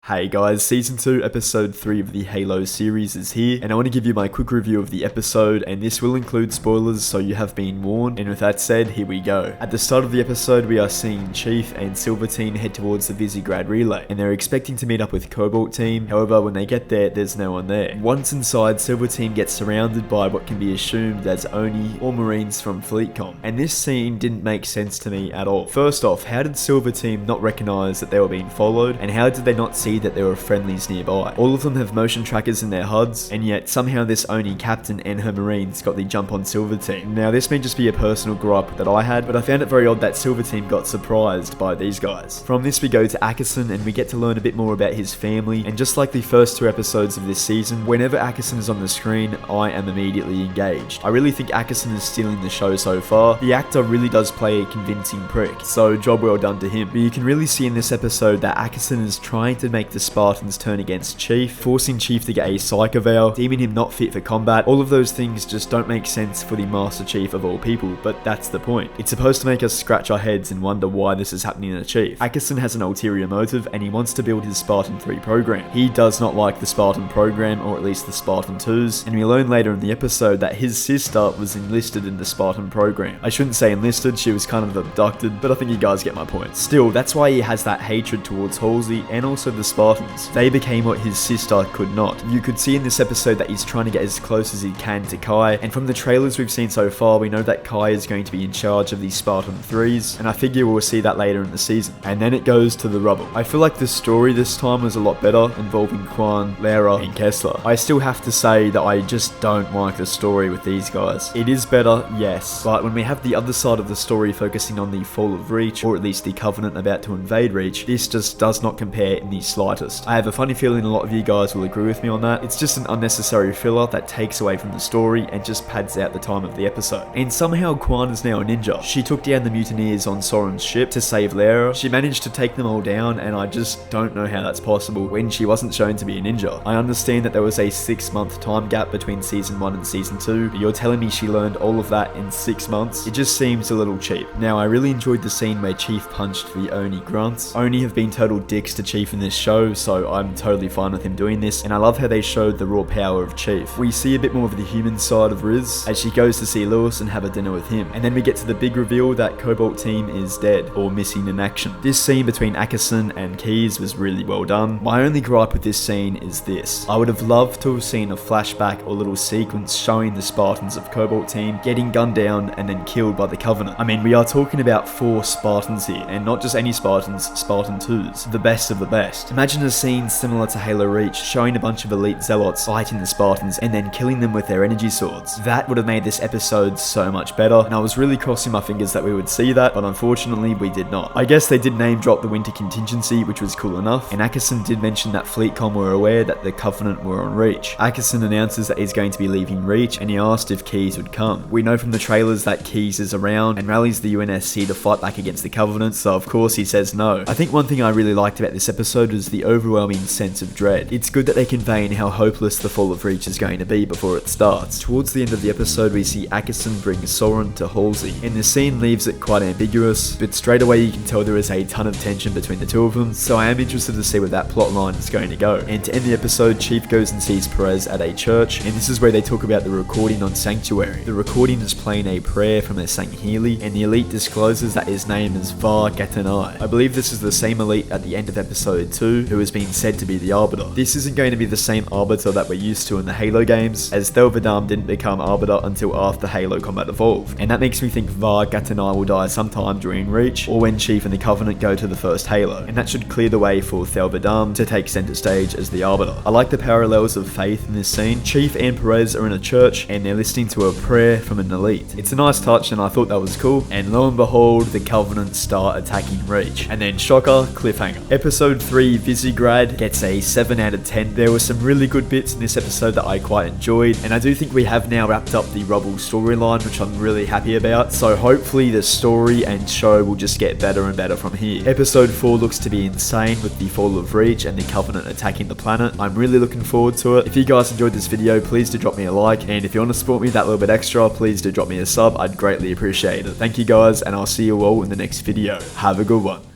Hey guys, Season 2, Episode 3 of the Halo series is here, and I want to give you my quick review of the episode, and this will include spoilers, so you have been warned, and with that said, here we go. At the start of the episode, we are seeing Chief and Silver Team head towards the Visegrad relay, and they're expecting to meet up with Cobalt Team. However, when they get there, there's no one there. Once inside, Silver Team gets surrounded by what can be assumed as Oni or Marines from FleetCom, and this scene didn't make sense to me at all. First off, how did Silver Team not recognize that they were being followed, and how did they not see that there were friendlies nearby? All of them have motion trackers in their HUDs, and yet somehow this Oni captain and her Marines got the jump on Silver Team. Now this may just be a personal gripe that I had, but I found it very odd that Silver Team got surprised by these guys. From this we go to Akerson, and we get to learn a bit more about his family, and just like the first two episodes of this season, whenever Akerson is on the screen, I am immediately engaged. I really think Akerson is stealing the show so far. The actor really does play a convincing prick, so job well done to him. But you can really see in this episode that Akerson is trying to make the Spartans turn against Chief, forcing Chief to get a Psycho Vow, deeming him not fit for combat. All of those things just don't make sense for the Master Chief of all people, but that's the point. It's supposed to make us scratch our heads and wonder why this is happening to Chief. Akerson has an ulterior motive, and he wants to build his Spartan 3 program. He does not like the Spartan program, or at least the Spartan 2s, and we learn later in the episode that his sister was enlisted in the Spartan program. I shouldn't say enlisted, she was kind of abducted, but I think you guys get my point. Still, that's why he has that hatred towards Halsey and also the Spartans. They became what his sister could not. You could see in this episode that he's trying to get as close as he can to Kai, and from the trailers we've seen so far, we know that Kai is going to be in charge of the Spartan 3s, and I figure we'll see that later in the season. And then it goes to the rubble. I feel like the story this time was a lot better, involving Quan, Lara, and Kessler. I still have to say that I just don't like the story with these guys. It is better, yes, but when we have the other side of the story focusing on the fall of Reach, or at least the Covenant about to invade Reach, this just does not compare in the slightest. I have a funny feeling a lot of you guys will agree with me on that. It's just an unnecessary filler that takes away from the story and just pads out the time of the episode. And somehow Quan is now a ninja. She took down the mutineers on Soren's ship to save Lara. She managed to take them all down, and I just don't know how that's possible when she wasn't shown to be a ninja. I understand that there was a 6-month time gap between Season 1 and Season 2, but you're telling me she learned all of that in 6 months? It just seems a little cheap. Now, I really enjoyed the scene where Chief punched the Oni grunts. Oni have been total dicks to Chief in this show, so I'm totally fine with him doing this, and I love how they showed the raw power of Chief. We see a bit more of the human side of Riz as she goes to see Lewis and have a dinner with him, and then we get to the big reveal that Cobalt Team is dead, or missing in action. This scene between Akerson and Keyes was really well done. My only gripe with this scene is this. I would have loved to have seen a flashback or little sequence showing the Spartans of Cobalt Team getting gunned down and then killed by the Covenant. I mean, we are talking about 4 Spartans here, and not just any Spartans, Spartan 2s, the best of the best. Imagine a scene similar to Halo Reach, showing a bunch of elite zealots fighting the Spartans and then killing them with their energy swords. That would have made this episode so much better, and I was really crossing my fingers that we would see that, but unfortunately we did not. I guess they did name drop the winter contingency, which was cool enough, and Akerson did mention that FleetCom were aware that the Covenant were on Reach. Akerson announces that he's going to be leaving Reach, and he asked if Keyes would come. We know from the trailers that Keyes is around and rallies the UNSC to fight back against the Covenant, so of course he says no. I think one thing I really liked about this episode was the overwhelming sense of dread. It's good that they convey how hopeless the fall of Reach is going to be before it starts. Towards the end of the episode, we see Akerson bring Soren to Halsey, and the scene leaves it quite ambiguous, but straight away you can tell there is a ton of tension between the two of them, so I am interested to see where that plot line is going to go. And to end the episode, Chief goes and sees Perez at a church, and this is where they talk about the recording on Sanctuary. The recording is playing a prayer from a Saint Healy, and the elite discloses that his name is Var Gatanai. I believe this is the same elite at the end of episode 2 who has been said to be the Arbiter. This isn't going to be the same Arbiter that we're used to in the Halo games, as Thelvadam didn't become Arbiter until after Halo Combat Evolved, and that makes me think Var Gatanai will die sometime during Reach, or when Chief and the Covenant go to the first Halo, and that should clear the way for Thelvadam to take center stage as the Arbiter. I like the parallels of faith in this scene. Chief and Perez are in a church, and they're listening to a prayer from an elite. It's a nice touch, and I thought that was cool, and lo and behold, the Covenant start attacking Reach. And then shocker, cliffhanger. Episode 3, Visegrad, gets a 7 out of 10. There were some really good bits in this episode that I quite enjoyed, and I do think we have now wrapped up the Rubble storyline, which I'm really happy about, so hopefully the story and show will just get better and better from here. Episode 4 looks to be insane with the fall of Reach and the Covenant attacking the planet. I'm really looking forward to it. If you guys enjoyed this video, please do drop me a like, and if you want to support me that little bit extra, please do drop me a sub. I'd greatly appreciate it. Thank you guys, and I'll see you all in the next video. Have a good one.